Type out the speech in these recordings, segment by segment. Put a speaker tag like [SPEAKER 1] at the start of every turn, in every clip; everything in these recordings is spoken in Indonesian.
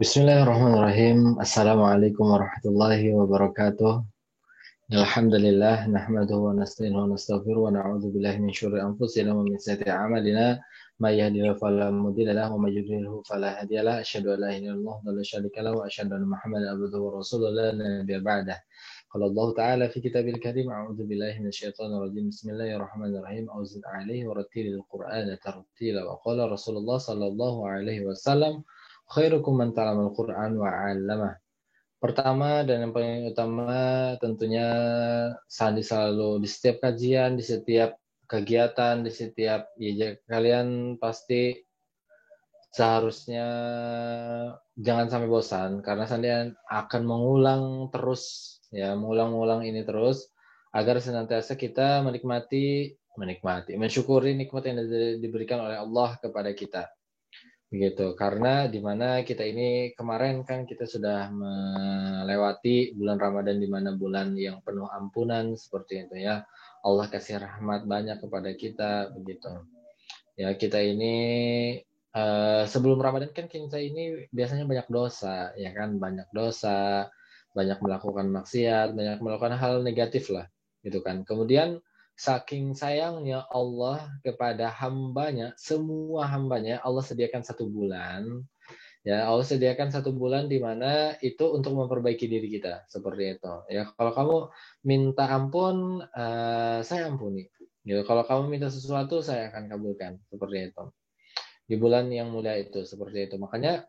[SPEAKER 1] Bismillahirrahmanirrahim. Assalamualaikum warahmatullahi wabarakatuh. Alhamdulillah nahmaduhu wa nasta'inuhu wa nastaghfiruh wa na'udzu billahi min syururi anfusina wa min sayyiati a'malina. May yahdihillahu fala mudilla lahu wa may yudlilhu fala hadiya lahu. Asyhadu an la ilaha illallah wa la syarika lahu wa asyhadu anna Muhammadan abduhu wa rasuluhu la nabiyya ba'dah. Qala Allah Ta'ala fi kitabil karim a'udzu billahi minasyaitonir rajim. Bismillahirrahmanirrahim. Auzid 'alaihi wa rattilil qur'ana tartila wa qala Rasulullah sallallahu alaihi wasallam khairukum man ta'allamal Qur'an wa 'allamah. Pertama dan yang paling utama tentunya Sandi selalu di setiap kajian, di setiap kegiatan, di setiap kalian pasti seharusnya jangan sampai bosan karena Sandi akan mengulang terus ya, mengulang-ulang ini terus agar senantiasa kita mensyukuri nikmat yang diberikan oleh Allah kepada kita. Begitu, karena di mana kita ini kemarin kan kita sudah melewati bulan Ramadan di mana bulan yang penuh ampunan seperti itu ya. Allah kasih rahmat banyak kepada kita begitu. Ya, kita ini sebelum Ramadan kan kita ini biasanya banyak dosa, ya kan, banyak dosa, banyak melakukan maksiat, banyak melakukan hal negatif lah, gitu kan. Kemudian saking sayangnya Allah kepada hambanya, semua hambanya Allah sediakan 1 bulan. Ya, Allah sediakan 1 bulan di mana itu untuk memperbaiki diri kita seperti itu. Ya, kalau kamu minta ampun, saya ampuni. Gitu. Kalau kamu minta sesuatu, saya akan kabulkan seperti itu. Di bulan yang mulia itu seperti itu. Makanya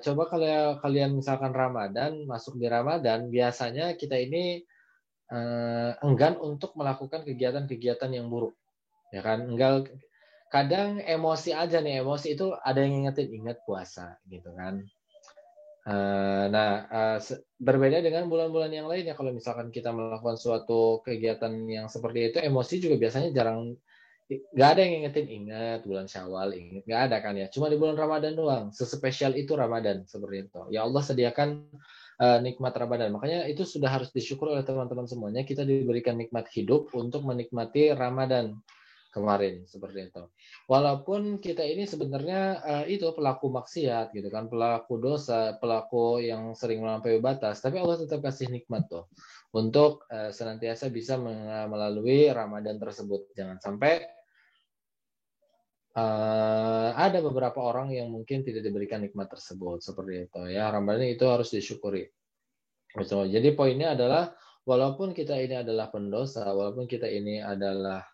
[SPEAKER 1] coba kalau kalian misalkan Ramadan, masuk di Ramadan, biasanya kita ini enggan untuk melakukan kegiatan-kegiatan yang buruk, ya kan? Enggan, kadang emosi aja nih, emosi itu ada yang ngingetin ingat puasa, gitu kan? Berbeda dengan bulan-bulan yang lainnya, kalau misalkan kita melakukan suatu kegiatan yang seperti itu, emosi juga biasanya jarang, nggak ada yang ngingetin ingat bulan Syawal, ingat nggak ada kan ya? Cuma di bulan Ramadan doang, sespesial itu Ramadan seperti itu. Ya Allah sediakan nikmat Ramadan. Makanya itu sudah harus disyukur oleh teman-teman semuanya. Kita diberikan nikmat hidup untuk menikmati Ramadan kemarin seperti itu. Walaupun kita ini sebenarnya itu pelaku maksiat gitu kan, pelaku dosa, pelaku yang sering melampaui batas, tapi Allah tetap kasih nikmat tuh untuk senantiasa bisa melalui Ramadan tersebut. Jangan sampai ada beberapa orang yang mungkin tidak diberikan nikmat tersebut seperti itu ya. Ramadan itu harus disyukuri. Jadi poinnya adalah walaupun kita ini adalah pendosa, walaupun kita ini adalah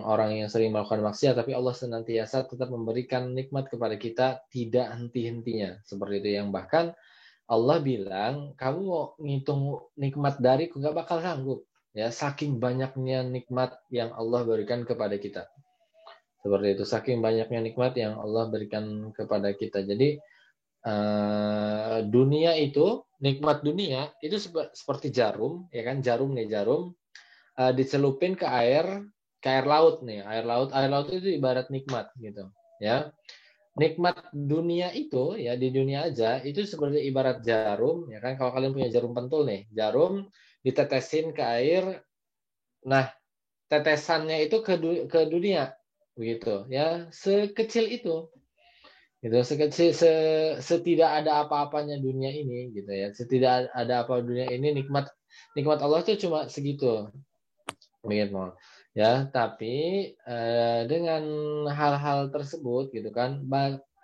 [SPEAKER 1] orang yang sering melakukan maksiat, tapi Allah senantiasa tetap memberikan nikmat kepada kita tidak henti-hentinya. Seperti itu yang bahkan Allah bilang, kamu mau ngitung nikmat dariku nggak bakal sanggup. Ya, saking banyaknya nikmat yang Allah berikan kepada kita. Seperti itu, saking banyaknya nikmat yang Allah berikan kepada kita. Jadi dunia itu, nikmat dunia itu seperti jarum, ya kan? Jarum nih, jarum dicelupin ke air laut nih, air laut itu ibarat nikmat gitu ya. Nikmat dunia itu ya, di dunia aja itu seperti ibarat jarum ya kan. Kalau kalian punya jarum pentul nih, jarum ditetesin ke air, nah tetesannya itu ke dunia begitu ya, sekecil itu gitu, setidak ada apa-apanya dunia ini gitu ya, setidak ada apa dunia ini, nikmat nikmat Allah itu cuma segitu begitu ya. Tapi dengan hal-hal tersebut gitu kan,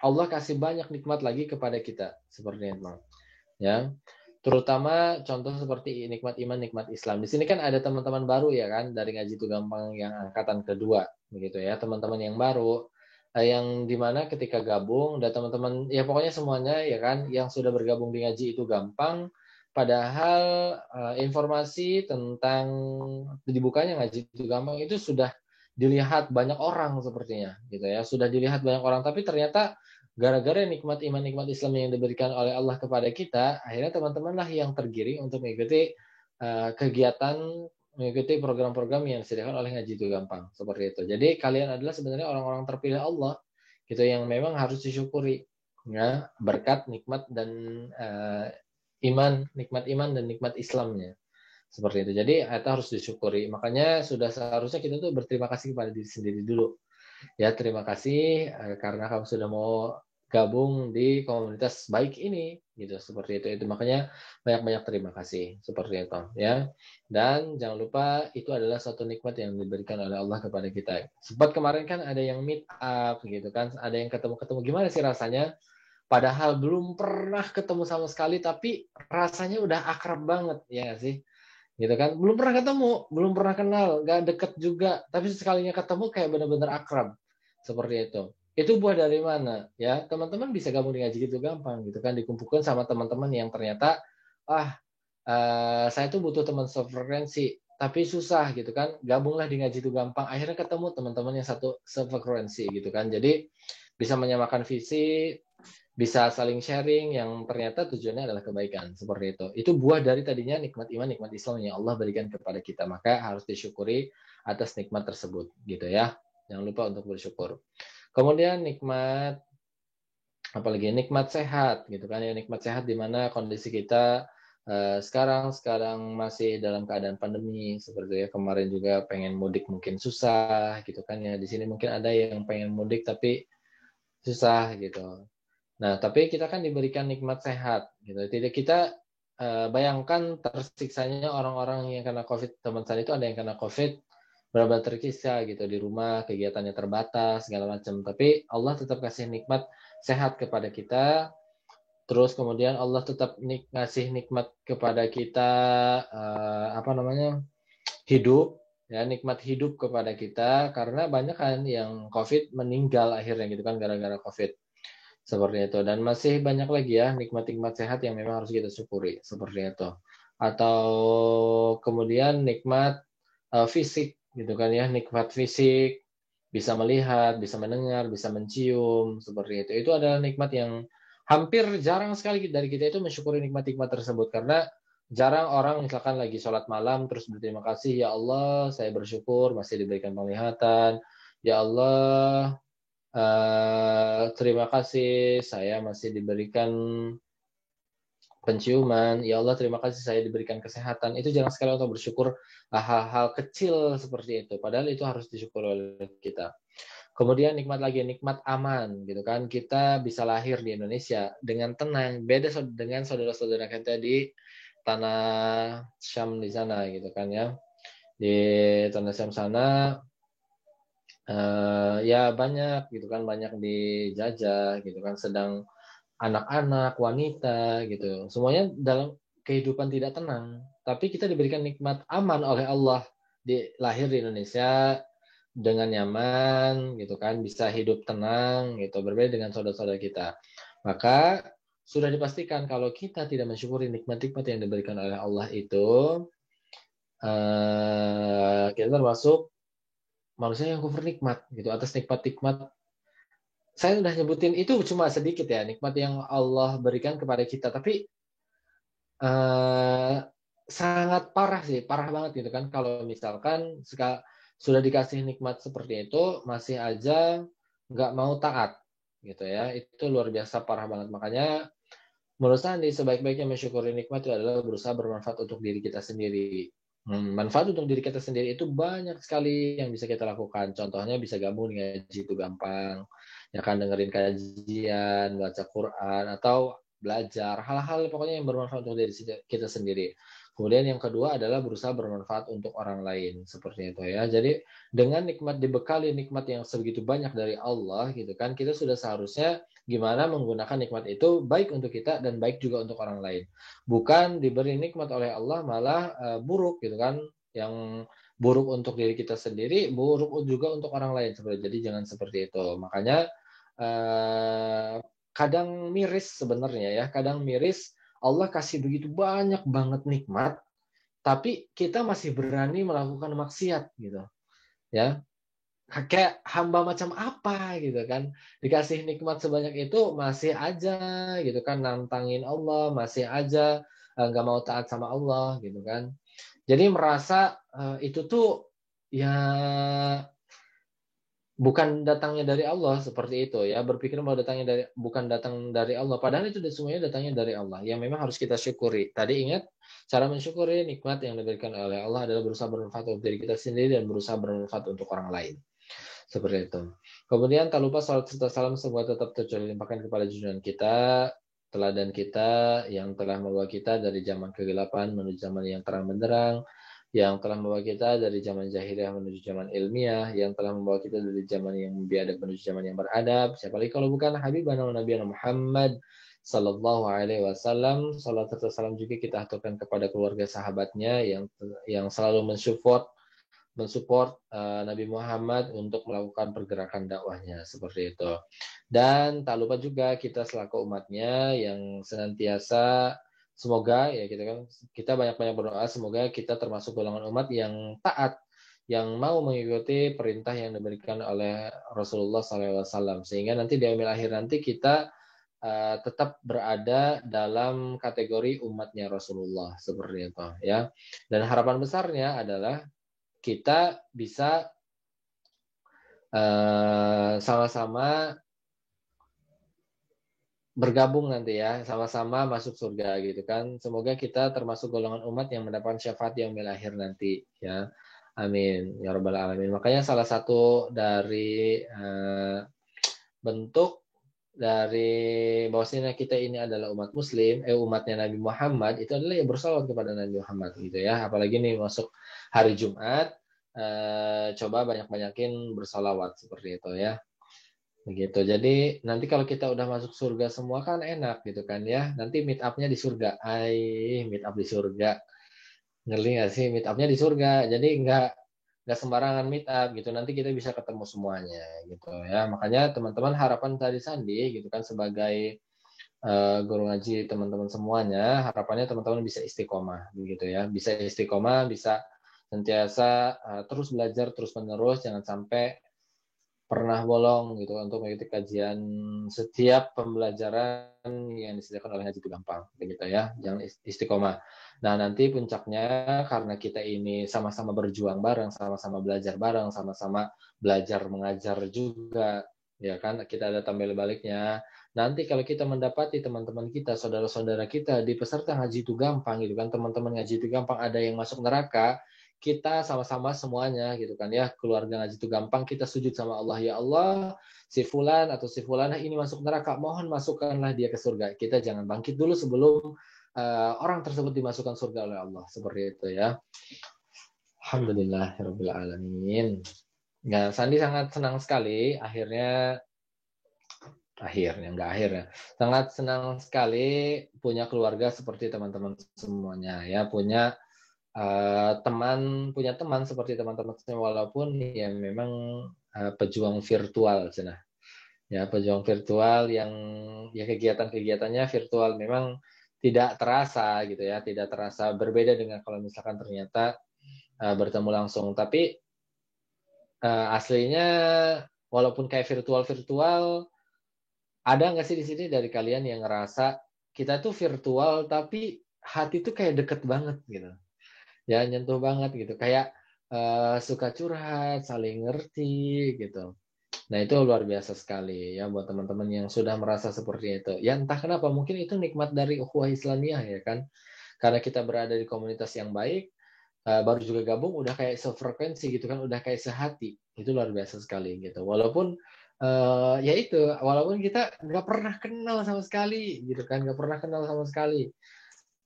[SPEAKER 1] Allah kasih banyak nikmat lagi kepada kita seperti itu ya. Terutama contoh seperti nikmat iman, nikmat Islam. Di sini kan ada teman-teman baru ya kan, dari Ngaji Itu Gampang yang angkatan kedua begitu ya, teman-teman yang baru yang dimana ketika gabung dan teman-teman ya pokoknya semuanya ya kan yang sudah bergabung di Ngaji Itu Gampang, padahal informasi tentang dibukanya Ngaji Itu Gampang itu sudah dilihat banyak orang sepertinya gitu ya, sudah dilihat banyak orang, tapi ternyata gara-gara nikmat iman, nikmat Islam yang diberikan oleh Allah kepada kita, akhirnya teman-teman lah yang tergiring untuk mengikuti kegiatan, mengikuti program-program yang disediakan oleh Ngaji Itu Gampang seperti itu. Jadi kalian adalah sebenarnya orang-orang terpilih Allah gitu yang memang harus disyukuri ya, berkat nikmat dan nikmat iman dan nikmat Islamnya seperti itu. Jadi itu harus disyukuri. Makanya sudah seharusnya kita tuh berterima kasih kepada diri sendiri dulu. Ya, terima kasih karena kamu sudah mau gabung di komunitas baik ini gitu, seperti itu makanya banyak-banyak terima kasih seperti itu ya. Dan jangan lupa itu adalah satu nikmat yang diberikan oleh Allah kepada kita. Sempat kemarin kan ada yang meet up gitu kan, ada yang ketemu-ketemu, gimana sih rasanya padahal belum pernah ketemu sama sekali tapi rasanya udah akrab banget ya nggak sih, gitu kan, belum pernah ketemu, belum pernah kenal, nggak deket juga, tapi sekalinya ketemu kayak benar-benar akrab seperti itu buah dari mana ya, teman-teman bisa gabung di ngaji gitu gampang gitu kan, dikumpulkan sama teman-teman yang ternyata saya tuh butuh teman sefrekuensi tapi susah gitu kan, gabunglah di ngaji itu gampang, akhirnya ketemu teman-teman yang satu sefrekuensi gitu kan, jadi bisa menyamakan visi, bisa saling sharing yang ternyata tujuannya adalah kebaikan seperti itu. Itu buah dari tadinya nikmat iman, nikmat Islam yang Allah berikan kepada kita, maka harus disyukuri atas nikmat tersebut gitu ya. Jangan lupa untuk bersyukur. Kemudian nikmat apalagi nikmat sehat gitu kan ya, nikmat sehat di mana kondisi kita sekarang masih dalam keadaan pandemi seperti ya, kemarin juga pengen mudik mungkin susah gitu kan ya, di sini mungkin ada yang pengen mudik tapi susah gitu. Nah, tapi kita kan diberikan nikmat sehat, gitu. Tidak kita bayangkan tersiksanya orang-orang yang kena COVID, teman saya itu ada yang kena COVID, benar-benar tersiksa gitu di rumah, kegiatannya terbatas segala macam. Tapi Allah tetap kasih nikmat sehat kepada kita. Terus kemudian Allah tetap ngasih nikmat kepada kita hidup, ya nikmat hidup kepada kita, karena banyak kan yang COVID meninggal akhirnya gitu kan gara-gara COVID. Seperti itu. Dan masih banyak lagi ya nikmat-nikmat sehat yang memang harus kita syukuri. Seperti itu. Atau kemudian nikmat fisik gitu kan ya. Nikmat fisik, bisa melihat, bisa mendengar, bisa mencium. Seperti itu. Itu adalah nikmat yang hampir jarang sekali dari kita itu mensyukuri nikmat-nikmat tersebut. Karena jarang orang misalkan lagi sholat malam terus berterima kasih, ya Allah saya bersyukur masih diberikan penglihatan. Ya Allah, terima kasih saya masih diberikan penciuman. Ya Allah, terima kasih saya diberikan kesehatan. Itu jarang sekali untuk bersyukur hal-hal kecil seperti itu. Padahal itu harus disyukur oleh kita. Kemudian nikmat lagi, nikmat aman gitu kan. Kita bisa lahir di Indonesia dengan tenang. Beda dengan saudara-saudara kita di tanah Syam di sana gitu kan ya. Di tanah Syam sana ya banyak gitu kan, banyak dijajah gitu kan, sedang anak-anak, wanita gitu, semuanya dalam kehidupan tidak tenang. Tapi kita diberikan nikmat aman oleh Allah, lahir di Indonesia dengan nyaman gitu kan, bisa hidup tenang gitu, berbeda dengan saudara-saudara kita. Maka sudah dipastikan kalau kita tidak mensyukuri nikmat-nikmat yang diberikan oleh Allah itu, kita termasuk manusia yang kufur nikmat gitu, atas nikmat-nikmat. Saya sudah nyebutin itu cuma sedikit ya nikmat yang Allah berikan kepada kita, tapi sangat parah sih, parah banget gitu kan kalau misalkan sudah dikasih nikmat seperti itu masih aja nggak mau taat gitu ya, itu luar biasa parah banget. Makanya menurut saya sebaik-baiknya mensyukuri nikmat itu adalah berusaha bermanfaat untuk diri kita sendiri. Manfaat untuk diri kita sendiri itu banyak sekali yang bisa kita lakukan. Contohnya bisa gabung di ngaji itu gampang, ya kan, dengerin kajian, baca Quran, atau belajar hal-hal pokoknya yang bermanfaat untuk diri kita sendiri. Kemudian yang kedua adalah berusaha bermanfaat untuk orang lain, seperti itu ya. Jadi dengan dibekali nikmat yang sebegitu banyak dari Allah gitu kan, kita sudah seharusnya gimana menggunakan nikmat itu baik untuk kita dan baik juga untuk orang lain. Bukan diberi nikmat oleh Allah malah buruk gitu kan, yang buruk untuk diri kita sendiri, buruk juga untuk orang lain. Jadi jangan seperti itu. Makanya kadang miris sebenarnya ya, kadang miris Allah kasih begitu banyak banget nikmat, tapi kita masih berani melakukan maksiat gitu ya, kayak hamba macam apa gitu kan, dikasih nikmat sebanyak itu masih aja gitu kan nantangin Allah, masih aja nggak mau taat sama Allah gitu kan. Jadi merasa itu tuh ya bukan datangnya dari Allah, seperti itu ya, berpikir bahwa bukan datang dari Allah, padahal itu semuanya datangnya dari Allah yang memang harus kita syukuri. Tadi ingat, cara mensyukuri nikmat yang diberikan oleh Allah adalah berusaha bermanfaat untuk diri kita sendiri dan berusaha bermanfaat untuk orang lain. Seperti itu. Kemudian tak lupa salat serta salam semua tetap terlimpahkan kepada junjungan kita, teladan kita yang telah membawa kita dari zaman kegelapan menuju zaman yang terang benderang, yang telah membawa kita dari zaman jahiliyah menuju zaman ilmiah, yang telah membawa kita dari zaman yang biadab menuju zaman yang beradab. Siapa lagi kalau bukan Habibana wa Nabiyana Muhammad Sallallahu Alaihi Wasallam. Salat serta salam juga kita aturkan kepada keluarga sahabatnya yang selalu mensupport Nabi Muhammad untuk melakukan pergerakan dakwahnya seperti itu. Dan tak lupa juga kita selaku umatnya yang senantiasa semoga ya kita banyak-banyak berdoa semoga kita termasuk golongan umat yang taat yang mau mengikuti perintah yang diberikan oleh Rasulullah SAW sehingga nanti di akhir nanti kita tetap berada dalam kategori umatnya Rasulullah seperti itu ya. Dan harapan besarnya adalah kita bisa sama-sama bergabung nanti ya, sama-sama masuk surga gitu kan. Semoga kita termasuk golongan umat yang mendapatkan syafaat yang akhir nanti ya. Amin ya rabbal alamin. Makanya salah satu dari bentuk dari bahwasanya kita ini adalah umat muslim, umatnya Nabi Muhammad itu adalah yang bersalawat kepada Nabi Muhammad gitu ya. Apalagi nih masuk hari Jumat, coba banyak-banyakin bersalawat seperti itu ya. Begitu. Jadi nanti kalau kita udah masuk surga semua kan enak gitu kan ya. Nanti meet up-nya di surga. Meet up di surga. Ngerti nggak sih? Meet up-nya di surga. Jadi nggak sembarangan meet up gitu. Nanti kita bisa ketemu semuanya gitu ya. Makanya teman-teman harapan tadi Sandi gitu kan sebagai guru ngaji teman-teman semuanya, harapannya teman-teman bisa istiqomah begitu ya. Bisa istiqomah, bisa sentiasa terus belajar terus menerus, jangan sampai pernah bolong gitu untuk mengikuti kajian setiap pembelajaran yang disediakan oleh Ngaji Itu Gampang begitu ya, jangan istiqomah. Nah nanti puncaknya karena kita ini sama-sama berjuang bareng, sama-sama belajar bareng, sama-sama belajar mengajar juga ya kan, kita ada tambah baliknya. Nanti kalau kita mendapati teman-teman kita, saudara-saudara kita di peserta Ngaji Itu Gampang gitu kan, teman-teman Ngaji Itu Gampang ada yang masuk neraka, kita sama-sama semuanya gitu kan ya, keluarga Ngaji Itu Gampang, kita sujud sama Allah, ya Allah si fulan atau si fulanah ini masuk neraka, mohon masukkanlah dia ke surga. Kita jangan bangkit dulu sebelum orang tersebut dimasukkan surga oleh Allah seperti itu ya. Alhamdulillahirabbil alamin. Nah, Sandi sangat senang sekali akhirnya sangat senang sekali punya keluarga seperti teman-teman semuanya ya, punya punya teman seperti teman-teman walaupun ya memang pejuang virtual cina ya, pejuang virtual yang ya kegiatan-kegiatannya virtual memang tidak terasa gitu ya, tidak terasa berbeda dengan kalau misalkan ternyata bertemu langsung. Tapi aslinya walaupun kayak virtual ada nggak sih di sini dari kalian yang ngerasa kita tuh virtual tapi hati tuh kayak deket banget gitu ya, nyentuh banget gitu, kayak suka curhat, saling ngerti gitu. Nah itu luar biasa sekali ya buat teman-teman yang sudah merasa seperti itu ya, entah kenapa mungkin itu nikmat dari ukhuwah Islamiyah ya kan, karena kita berada di komunitas yang baik, baru juga gabung udah kayak sefrekuensi gitu kan, udah kayak sehati, itu luar biasa sekali gitu. Walaupun ya itu, walaupun kita nggak pernah kenal sama sekali gitu kan, nggak pernah kenal sama sekali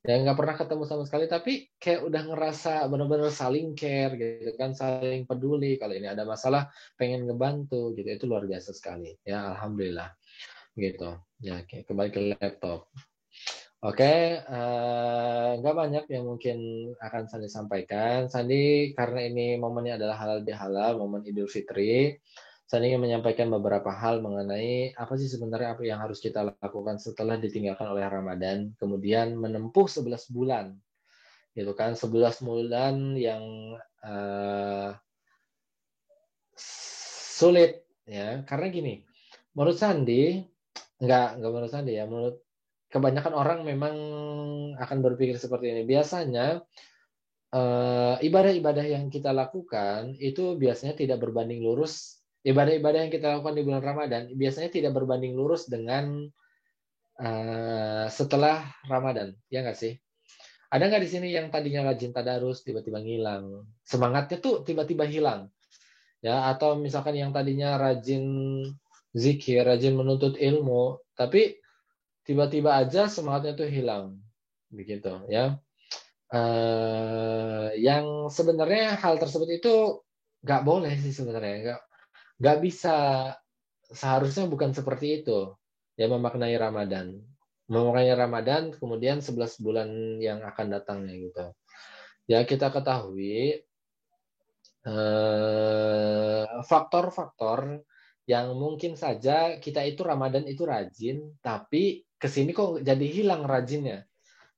[SPEAKER 1] ya, nggak pernah ketemu sama sekali, tapi kayak udah ngerasa benar-benar saling care gitu kan, saling peduli, kalau ini ada masalah pengen ngebantu gitu, itu luar biasa sekali ya, alhamdulillah gitu ya. Kembali ke laptop. Oke, nggak banyak yang mungkin akan Sandi sampaikan. Sandi karena ini momennya adalah halal bihalal, momen Idul Fitri, saya ingin menyampaikan beberapa hal mengenai apa sih sebenarnya apa yang harus kita lakukan setelah ditinggalkan oleh Ramadan, kemudian menempuh 11 bulan, gitu kan, 11 bulan yang sulit, ya, karena gini, menurut Sandi, nggak menurut Sandi ya, menurut kebanyakan orang memang akan berpikir seperti ini. Biasanya ibadah-ibadah yang kita lakukan itu biasanya tidak berbanding lurus. Ibadah-ibadah yang kita lakukan di bulan Ramadan biasanya tidak berbanding lurus dengan setelah Ramadan, ya nggak sih? Ada nggak di sini yang tadinya rajin tadarus tiba-tiba ngilang? Semangatnya tuh tiba-tiba hilang. ya, atau misalkan yang tadinya rajin zikir, rajin menuntut ilmu, tapi tiba-tiba aja semangatnya tuh hilang, begitu ya. Yang sebenarnya hal tersebut itu nggak boleh sih sebenarnya, nggak bisa, seharusnya bukan seperti itu ya memaknai Ramadan. Memaknai Ramadan kemudian 11 bulan yang akan datangnya gitu. Ya kita ketahui faktor-faktor yang mungkin saja kita itu Ramadan itu rajin, tapi kesini kok jadi hilang rajinnya.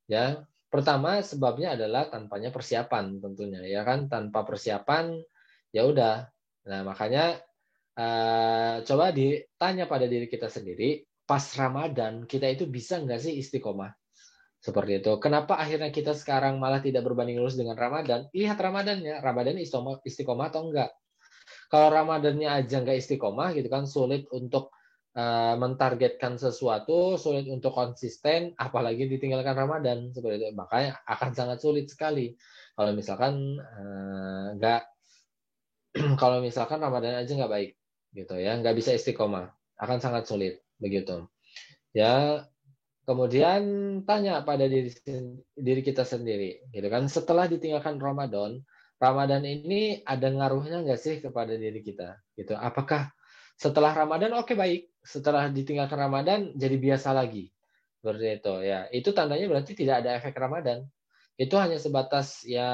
[SPEAKER 1] Ya, pertama sebabnya adalah tanpanya persiapan tentunya, ya kan? Tanpa persiapan, ya udah. Nah makanya coba ditanya pada diri kita sendiri, pas Ramadan kita itu bisa nggak sih istiqomah? Seperti itu. Kenapa akhirnya kita sekarang malah tidak berbanding lurus dengan Ramadan? Lihat Ramadannya, Ramadan istiqomah atau enggak? Kalau Ramadannya aja nggak istiqomah gitu kan, sulit untuk mentargetkan sesuatu, sulit untuk konsisten, apalagi ditinggalkan Ramadan seperti itu. Makanya akan sangat sulit sekali kalau misalkan nggak kalau misalkan Ramadan aja nggak baik gitu ya, nggak bisa istiqomah, akan sangat sulit begitu. Ya, kemudian tanya pada diri kita sendiri, gitu kan? Setelah ditinggalkan Ramadan, Ramadan ini ada ngaruhnya nggak sih kepada diri kita? Gitu. Apakah setelah Ramadan oke baik, setelah ditinggalkan Ramadan jadi biasa lagi, seperti itu ya? Itu tandanya berarti tidak ada efek Ramadan. Itu hanya sebatas ya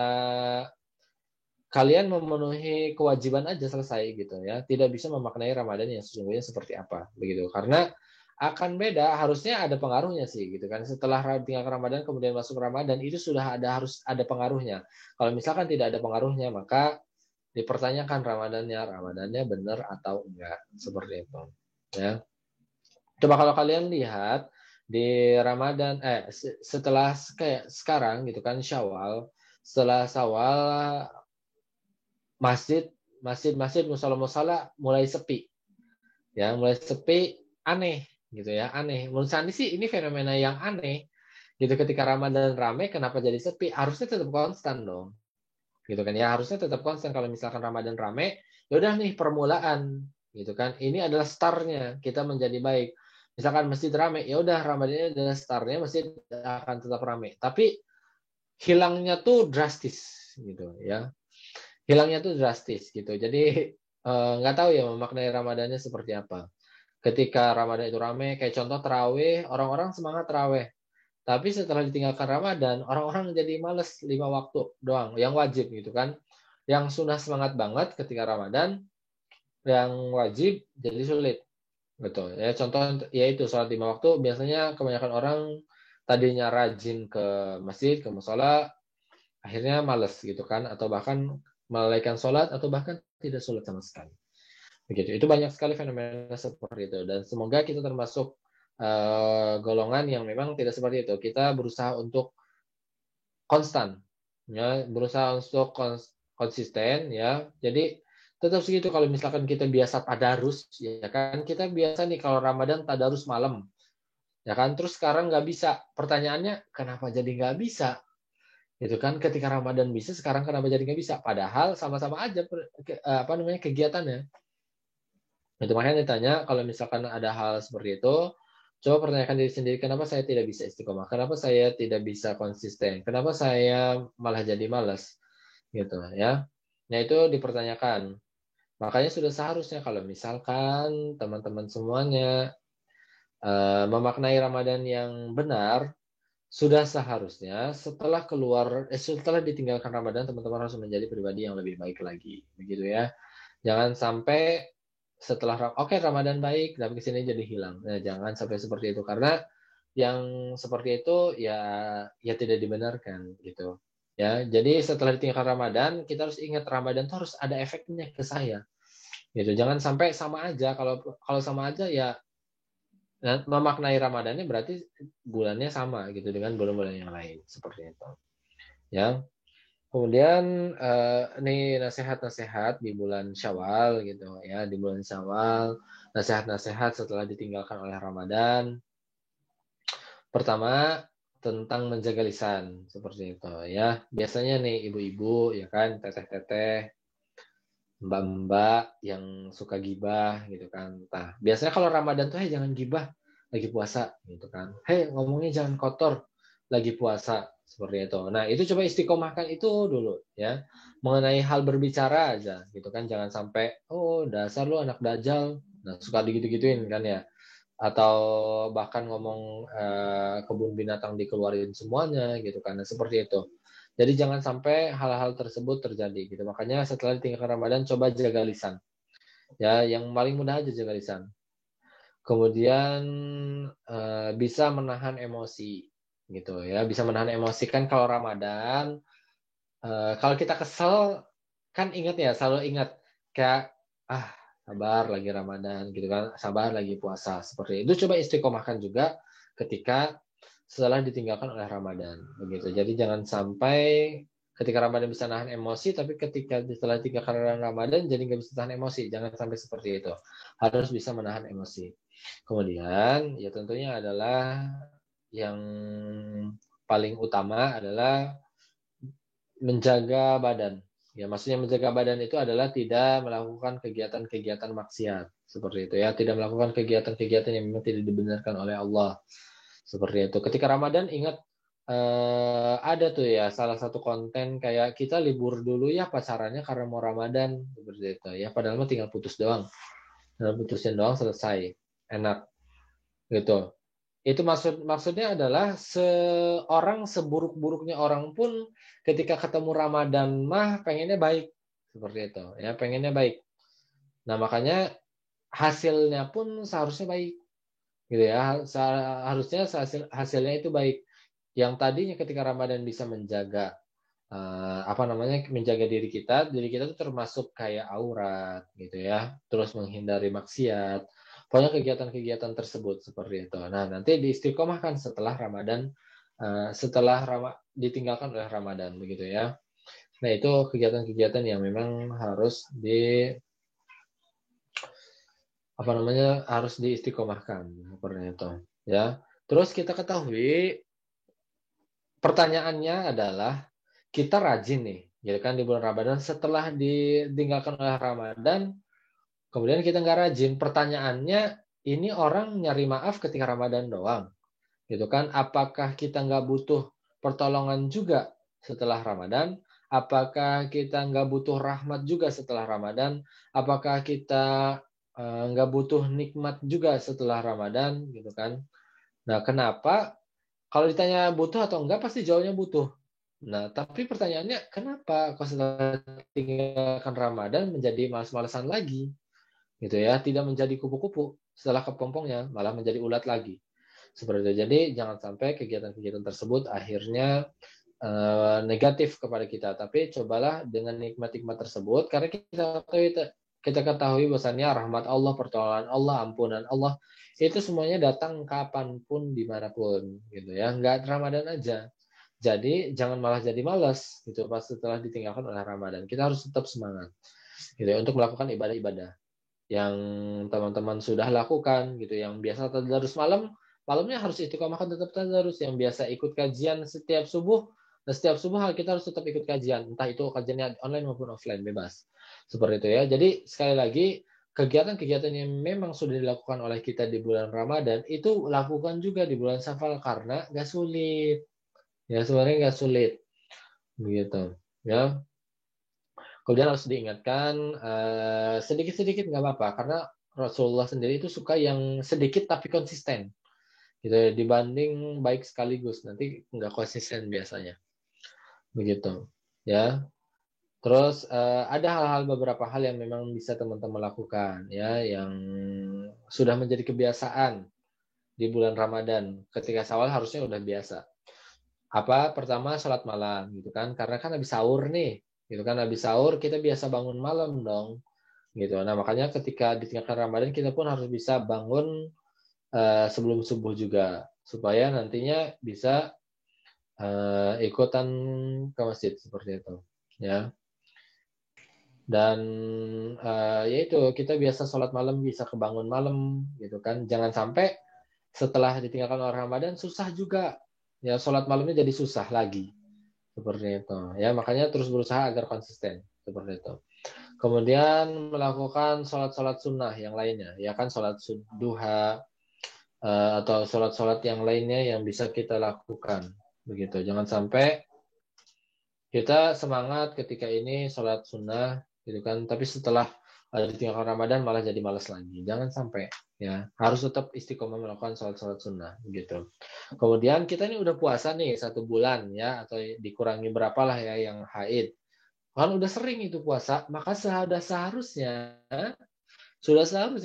[SPEAKER 1] kalian memenuhi kewajiban aja selesai gitu ya. Tidak bisa memaknai Ramadan yang sesungguhnya seperti apa begitu. Karena akan beda, harusnya ada pengaruhnya sih gitu kan. Setelah tinggal Ramadan kemudian masuk Ramadan itu sudah harus ada pengaruhnya. Kalau misalkan tidak ada pengaruhnya maka dipertanyakan Ramadannya benar atau enggak seperti itu. Ya. Coba kalau kalian lihat di Ramadan setelah kayak sekarang gitu kan Syawal, setelah Syawal masjid musala mulai sepi ya, mulai sepi, aneh gitu ya, aneh menurut saya sih ini fenomena yang aneh gitu. Ketika Ramadan ramai kenapa jadi sepi? Harusnya tetap konstan dong gitu kan ya, harusnya tetap konstan. Kalau misalkan Ramadan ramai, ya udah nih permulaan gitu kan, ini adalah startnya kita menjadi baik. Misalkan masjid ramai, ya udah Ramadan ini adalah startnya masjid akan tetap ramai, tapi hilangnya tuh drastis gitu ya, hilangnya tuh drastis gitu. Jadi nggak tahu ya memaknai Ramadannya seperti apa. Ketika Ramadan itu ramai, kayak contoh terawih, orang-orang semangat terawih. Tapi setelah ditinggalkan Ramadan, orang-orang jadi males 5 waktu doang, yang wajib gitu kan. Yang sunnah semangat banget ketika Ramadan, yang wajib jadi sulit. Betul. Ya contoh yaitu sholat 5 waktu, biasanya kebanyakan orang tadinya rajin ke masjid, ke musola, akhirnya males gitu kan, atau bahkan melalaikan sholat, atau bahkan tidak sholat sama sekali. Begitu. Itu banyak sekali fenomena seperti itu. Dan semoga kita termasuk golongan yang memang tidak seperti itu. Kita berusaha untuk konstan, ya, berusaha untuk konsisten, ya. Jadi tetap segitu. Kalau misalkan kita biasa tadarus, ya kan, kita biasa nih kalau Ramadan tadarus malam, ya kan. Terus sekarang nggak bisa. Pertanyaannya, kenapa jadi nggak bisa? Itu kan ketika Ramadan bisa, sekarang kenapa jadi nggak bisa? Padahal sama-sama aja apa namanya kegiatannya. Itu makanya ditanya kalau misalkan ada hal seperti itu, coba pertanyakan diri sendiri, kenapa saya tidak bisa istiqomah? Kenapa saya tidak bisa konsisten? Kenapa saya malah jadi malas? Gitu ya. Nah, itu dipertanyakan. Makanya sudah seharusnya kalau misalkan teman-teman semuanya memaknai Ramadan yang benar, sudah seharusnya setelah ditinggalkan Ramadan, teman-teman harus menjadi pribadi yang lebih baik lagi, begitu ya. Jangan sampai setelah Ramadan baik tapi kesini jadi hilang. Nah, jangan sampai seperti itu, karena yang seperti itu ya tidak dibenarkan gitu. Ya, jadi setelah ditinggalkan Ramadan, kita harus ingat Ramadan itu harus ada efeknya ke saya. Gitu. Jangan sampai sama aja. Kalau sama aja ya memaknai Ramadannya berarti bulannya sama gitu dengan bulan-bulan yang lain seperti itu. Ya. Kemudian ini nasihat-nasihat di bulan Syawal gitu ya, di bulan Syawal, nasihat-nasihat setelah ditinggalkan oleh Ramadan. Pertama, tentang menjaga lisan seperti itu ya. Biasanya nih ibu-ibu ya kan, teteh-teteh mbak-mbak yang suka gibah gitu kan. Nah, biasanya kalau Ramadan tuh jangan gibah lagi puasa gitu kan. Ngomongnya jangan kotor lagi puasa seperti itu. Nah, itu coba istiqomahkan itu dulu ya. Mengenai hal berbicara aja gitu kan. Jangan sampai oh dasar lu anak dajal. Nah, suka digitu-gituin kan ya. Atau bahkan ngomong kebun binatang dikeluarin semuanya gitu kan. Nah, seperti itu. Jadi jangan sampai hal-hal tersebut terjadi gitu. Makanya setelah ditinggalkan Ramadan coba jaga lisan. Ya, yang paling mudah aja jaga lisan. Kemudian bisa menahan emosi gitu ya. Bisa menahan emosi kan kalau Ramadan kalau kita kesel kan ingat ya, selalu ingat kayak sabar lagi Ramadan gitu kan, sabar lagi puasa seperti itu. Coba istiqomahkan juga ketika setelah ditinggalkan oleh Ramadan begitu. Jadi jangan sampai ketika Ramadan bisa nahan emosi, tapi ketika setelah ditinggalkan Ramadan jadi nggak bisa tahan emosi. Jangan sampai seperti itu. Harus bisa menahan emosi. Kemudian ya tentunya adalah yang paling utama adalah menjaga badan. Ya, maksudnya menjaga badan itu adalah tidak melakukan kegiatan-kegiatan maksiat seperti itu ya, tidak melakukan kegiatan-kegiatan yang memang tidak dibenarkan oleh Allah. Seperti itu. Ketika Ramadan ingat ada tuh ya salah satu konten kayak kita libur dulu ya pacarannya karena mau Ramadan seperti itu ya, padahal mah tinggal putus doang. Tinggal putusin doang selesai. Enak gitu. Itu maksudnya adalah seorang seburuk-buruknya orang pun ketika ketemu Ramadan mah pengennya baik seperti itu ya, pengennya baik. Nah, makanya hasilnya pun seharusnya baik gitu ya. Harusnya hasilnya itu baik. Yang tadinya ketika Ramadan bisa menjaga menjaga diri kita itu termasuk kayak aurat gitu ya, terus menghindari maksiat, pokoknya kegiatan-kegiatan tersebut seperti itu. Nah, nanti diistiqomahkan setelah Ramadan, ditinggalkan oleh Ramadan begitu ya. Nah, itu kegiatan-kegiatan yang memang harus harus diistiqomahkan seperti itu ya. Terus kita ketahui pertanyaannya adalah kita rajin nih, gitu kan di bulan Ramadan setelah ditinggalkan oleh Ramadan, kemudian kita nggak rajin. Pertanyaannya, ini orang nyari maaf ketika Ramadan doang, gitu kan? Apakah kita nggak butuh pertolongan juga setelah Ramadan? Apakah kita nggak butuh rahmat juga setelah Ramadan? Apakah kita nggak butuh nikmat juga setelah Ramadan, gitu kan? Nah, kenapa? Kalau ditanya butuh atau enggak, pasti jawabnya butuh. Nah, tapi pertanyaannya, kenapa kok setelah tinggalkan Ramadan menjadi malas-malasan lagi? Gitu ya, tidak menjadi kupu-kupu setelah kepompongnya, malah menjadi ulat lagi. Seperti itu. Jadi, jangan sampai kegiatan-kegiatan tersebut akhirnya negatif kepada kita. Tapi cobalah dengan nikmat-nikmat tersebut, karena kita ketahui bahwasannya rahmat Allah, pertolongan Allah, ampunan Allah, itu semuanya datang kapanpun, dimanapun, gitu ya. Nggak Ramadan aja. Jadi jangan malah jadi malas gitu pas setelah ditinggalkan oleh Ramadan. Kita harus tetap semangat gitu ya untuk melakukan ibadah-ibadah yang teman-teman sudah lakukan gitu. Yang biasa tadarus malamnya harus istiqomahkan tetap tadarus. Yang biasa ikut kajian setiap subuh, nah setiap subuh kita harus tetap ikut kajian. Entah itu kajiannya online maupun offline, bebas. Seperti itu ya. Jadi sekali lagi kegiatan-kegiatan yang memang sudah dilakukan oleh kita di bulan Ramadan itu lakukan juga di bulan Syawal karena gak sulit. Ya sebenarnya nggak sulit begitu ya. Kemudian harus diingatkan sedikit-sedikit nggak apa-apa karena Rasulullah sendiri itu suka yang sedikit tapi konsisten gitu ya, dibanding baik sekaligus nanti nggak konsisten biasanya begitu ya. Terus ada beberapa hal yang memang bisa teman-teman lakukan ya yang sudah menjadi kebiasaan di bulan Ramadan. Ketika Syawal harusnya udah biasa. Pertama sholat malam gitu kan, karena kan habis sahur nih gitu kan, habis sahur kita biasa bangun malam dong gitu. Nah, makanya ketika ditinggalkan Ramadan kita pun harus bisa bangun sebelum subuh juga supaya nantinya bisa ikutan ke masjid seperti itu ya. Dan yaitu kita biasa sholat malam bisa kebangun malam gitu kan, jangan sampai setelah ditinggalkan oleh Ramadan susah juga ya, sholat malamnya jadi susah lagi seperti itu ya. Makanya terus berusaha agar konsisten seperti itu. Kemudian melakukan sholat-sholat sunnah yang lainnya, ya kan, sholat duha, atau sholat-sholat yang lainnya yang bisa kita lakukan. Begitu. Jangan sampai kita semangat ketika ini sholat sunnah, gitu kan, tapi setelah ditinggalkan Ramadan malah jadi malas lagi. Jangan sampai, ya. Harus tetap istiqomah melakukan sholat-sholat sunnah, gitu. Kemudian kita ini udah puasa nih 1 bulan, ya, atau dikurangi berapalah ya yang haid. Kan udah sering itu puasa, maka sudah seharusnya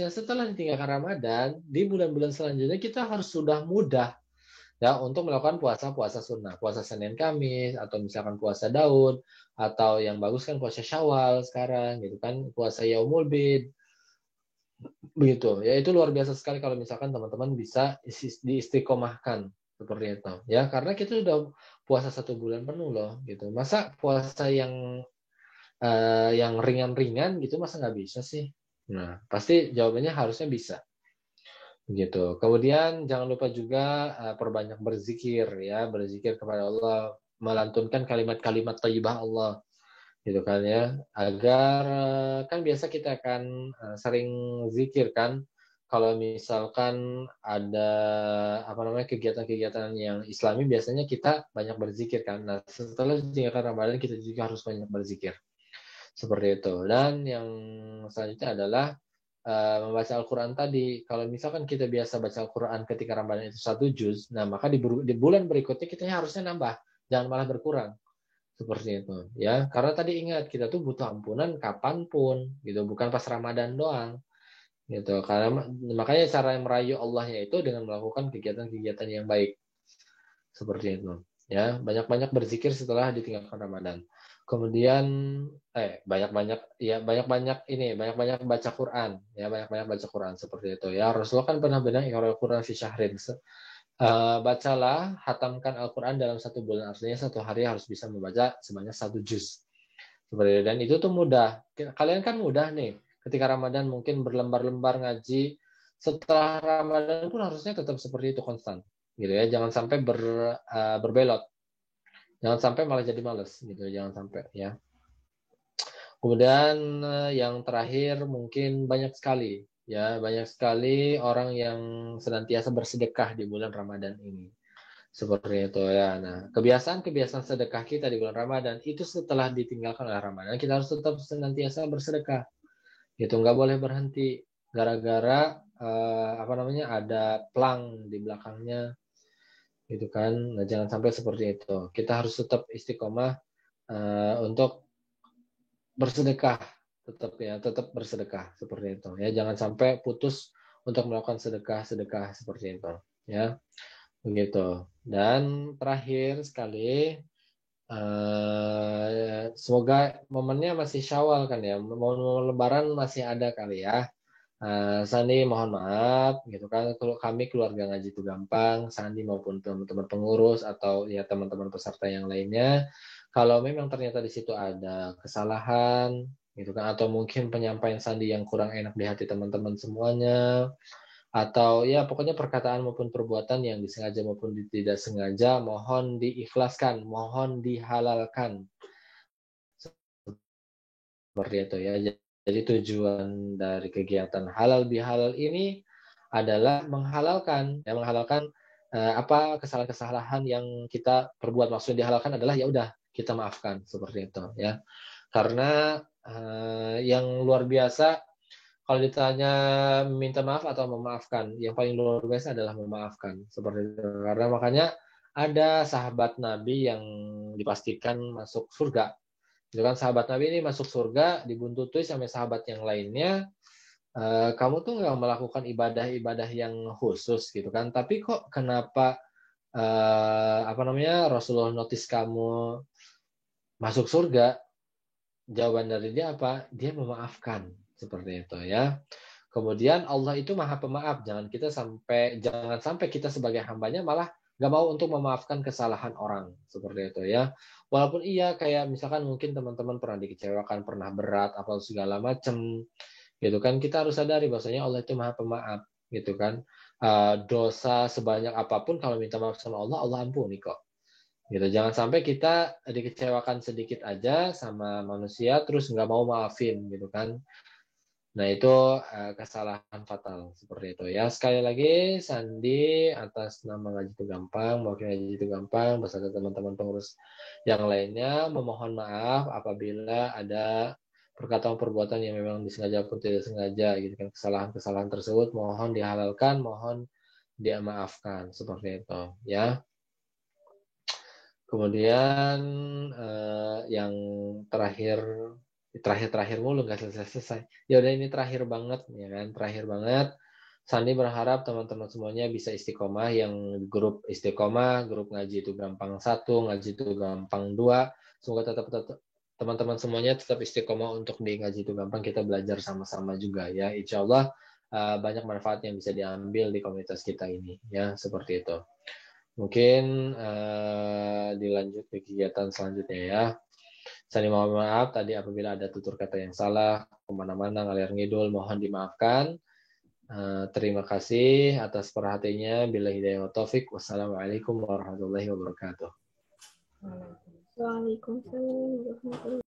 [SPEAKER 1] setelah ditinggalkan Ramadan, di bulan-bulan selanjutnya kita harus sudah mudah, ya, untuk melakukan puasa-puasa sunnah, puasa Senin Kamis, atau misalkan puasa Daud, atau yang bagus kan puasa Syawal sekarang, gitu kan, puasa Yaumul Bid, begitu. Ya, itu luar biasa sekali kalau misalkan teman-teman bisa diistiqomahkan seperti itu, ya, karena kita sudah puasa 1 bulan penuh loh, gitu. Masa puasa yang ringan-ringan gitu masa nggak bisa sih? Nah, pasti jawabannya harusnya bisa. Gitu. Kemudian jangan lupa juga perbanyak berzikir, ya, berzikir kepada Allah, melantunkan kalimat-kalimat thayyibah Allah, gitu kan, ya, agar kan biasa kita akan sering zikir kan kalau misalkan ada apa namanya kegiatan-kegiatan yang Islami, biasanya kita banyak berzikir kan. Nah, setelah ditinggalkan Ramadan kita juga harus banyak berzikir. Seperti itu. Dan yang selanjutnya adalah membaca Al-Quran tadi. Kalau misalkan kita biasa baca Al-Quran ketika Ramadan itu 1 juz, nah maka di bulan berikutnya kita harusnya nambah, jangan malah berkurang. Seperti itu, ya. Karena tadi ingat, kita tuh butuh ampunan kapanpun, gitu, bukan pas Ramadan doang, gitu. Karena makanya cara merayu Allahnya itu dengan melakukan kegiatan-kegiatan yang baik. Seperti itu, ya. Banyak-banyak berzikir setelah ditinggalkan Ramadan. Kemudian banyak-banyak baca Quran, ya, banyak-banyak baca Quran seperti itu, ya. Rasulullah kan pernah bilang iqra'ul Quran fi syahrin. Bacalah, hatamkan Al-Quran dalam 1 bulan, artinya 1 hari harus bisa membaca sebanyak 1 juz. Seperti itu. Dan itu tuh mudah. Kalian kan mudah nih. Ketika Ramadan mungkin berlembar-lembar ngaji. Setelah Ramadan pun harusnya tetap seperti itu, konstan. Gitu ya. Jangan sampai berbelot. Jangan sampai malah jadi males. Gitu. Jangan sampai, ya. Kemudian yang terakhir mungkin banyak sekali. Ya, banyak sekali orang yang senantiasa bersedekah di bulan Ramadan ini. Seperti itu, ya. Nah, kebiasaan-kebiasaan sedekah kita di bulan Ramadan itu setelah ditinggalkan oleh Ramadan, kita harus tetap senantiasa bersedekah. Gitu, nggak boleh berhenti gara-gara apa namanya ada plang di belakangnya, gitu kan. Nah, jangan sampai seperti itu. Kita harus tetap istiqomah untuk bersedekah, tetap bersedekah seperti itu, ya. Jangan sampai putus untuk melakukan sedekah seperti itu, ya. Begitu. Dan terakhir sekali, semoga momennya masih Syawal kan, ya, momen Lebaran masih ada kali, ya. Sandi mohon maaf, gitu kan, kalau kami keluarga ngaji itu gampang, Sandi maupun teman-teman pengurus atau ya teman-teman peserta yang lainnya, kalau memang ternyata di situ ada kesalahan, gitu kan, atau mungkin penyampaian Sandi yang kurang enak di hati teman-teman semuanya, atau ya pokoknya perkataan maupun perbuatan yang disengaja maupun tidak sengaja, mohon diikhlaskan, mohon dihalalkan. Seperti itu, ya. Jadi tujuan dari kegiatan halal bihalal ini adalah menghalalkan, ya, menghalalkan apa kesalahan-kesalahan yang kita perbuat. Maksud dihalalkan adalah ya udah kita maafkan, seperti itu, ya. Karena yang luar biasa kalau ditanya minta maaf atau memaafkan, yang paling luar biasa adalah memaafkan. Seperti itu. Karena makanya ada sahabat Nabi yang dipastikan masuk surga. Itu kan sahabat Nabi ini masuk surga, dibuntuti sama sahabat yang lainnya. Kamu tuh nggak melakukan ibadah-ibadah yang khusus, gitu kan? Tapi kok kenapa apa namanya Rasulullah notice kamu masuk surga? Jawaban dari dia apa? Dia memaafkan, seperti itu, ya. Kemudian Allah itu Maha Pemaaf. Jangan sampai kita sebagai hambanya malah nggak mau untuk memaafkan kesalahan orang, seperti itu, ya. Walaupun iya kayak misalkan mungkin teman-teman pernah dikecewakan, pernah berat atau segala macam, gitu kan. Kita harus sadari bahwasanya Allah itu Maha Pemaaf, gitu kan. Dosa sebanyak apapun kalau minta maaf sama Allah, Allah ampuni kok. Gitu. Jangan sampai kita dikecewakan sedikit aja sama manusia terus nggak mau maafin gitu kan. Nah, itu kesalahan fatal seperti itu ya. Sekali lagi, Sandi atas nama Ngaji Itu Gampang, mewakili Ngaji Itu Gampang beserta teman-teman pengurus yang lainnya memohon maaf apabila ada perkataan perbuatan yang memang disengaja pun tidak sengaja gitu kan. Kesalahan-kesalahan tersebut mohon dihalalkan, mohon dia maafkan seperti itu ya. Kemudian yang terakhir terakhir mulu nggak selesai. Ya udah ini terakhir banget ya kan, terakhir banget. Sandi berharap teman-teman semuanya bisa istiqomah yang grup istiqomah, grup ngaji itu gampang 1, ngaji itu gampang 2. Semoga tetap teman-teman semuanya tetap istiqomah untuk di ngaji itu gampang, kita belajar sama-sama juga ya. Insya Allah banyak manfaat yang bisa diambil di komunitas kita ini ya, seperti itu. Mungkin dilanjut ke kegiatan selanjutnya ya. Saya mohon maaf tadi apabila ada tutur kata yang salah, kemana-mana ngalir ngidul, mohon dimaafkan. Terima kasih atas perhatiannya. Bila hidayah wa taufik. Wassalamualaikum warahmatullahi wabarakatuh.
[SPEAKER 2] Waalaikumsalam warahmatullahi wabarakatuh.